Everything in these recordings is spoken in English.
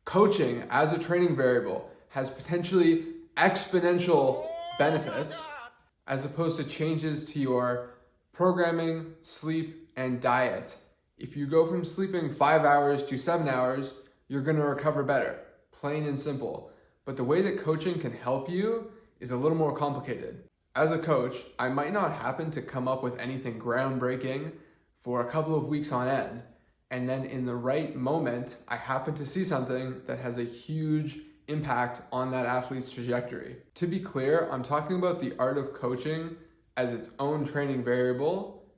coaching as a training variable has potentially exponential benefits as opposed to changes to your programming, sleep, and diet. If you go from sleeping 5 hours to 7 hours, you're gonna recover better, plain and simple. But the way that coaching can help you is a little more complicated. As a coach, I might not happen to come up with anything groundbreaking for a couple of weeks on end. And then in the right moment, I happen to see something that has a huge impact on that athlete's trajectory. To be clear, I'm talking about the art of coaching as its own training variable.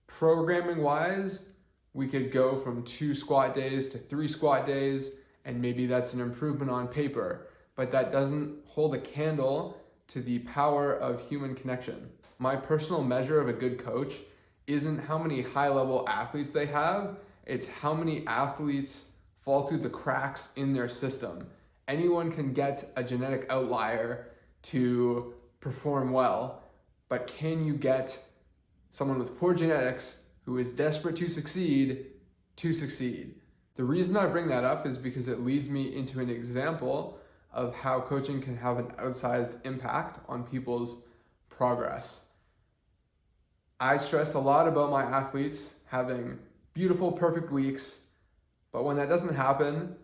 Programming wise, we could go from 2 squat days to 3 squat days, and maybe that's an improvement on paper, but that doesn't hold a candle to the power of human connection. My personal measure of a good coach isn't how many high-level athletes they have, it's how many athletes fall through the cracks in their system. Anyone can get a genetic outlier to perform well, but can you get someone with poor genetics who is desperate to succeed? The reason I bring that up is because it leads me into an example of how coaching can have an outsized impact on people's progress. I stress a lot about my athletes having beautiful, perfect weeks, but when that doesn't happen,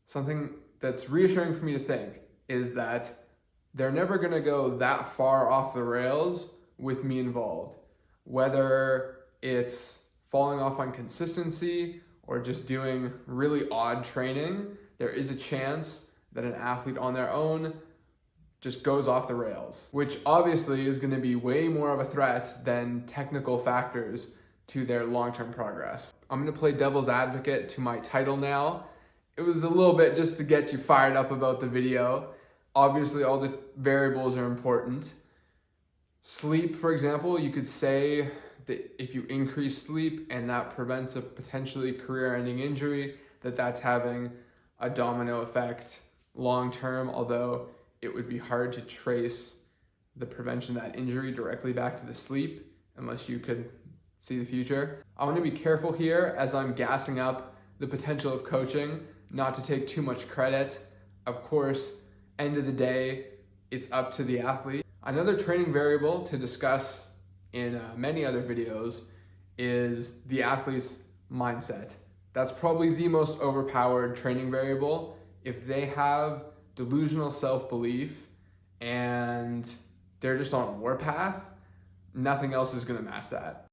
something that's reassuring for me to think is that they're never gonna go that far off the rails with me involved. Whether it's falling off on consistency or just doing really odd training, there is a chance that an athlete on their own just goes off the rails, which obviously is gonna be way more of a threat than technical factors to their long-term progress. I'm gonna play devil's advocate to my title now. It was a little bit just to get you fired up about the video. Obviously, all the variables are important. Sleep, for example, you could say that if you increase sleep and that prevents a potentially career-ending injury, that's having a domino effect long-term, although it would be hard to trace the prevention of that injury directly back to the sleep unless you could see the future. I want to be careful here as I'm gassing up the potential of coaching, not to take too much credit. Of course, end of the day, it's up to the athlete. Another training variable to discuss in many other videos is the athlete's mindset. That's probably the most overpowered training variable. If they have delusional self-belief and they're just on a warpath, nothing else is gonna match that.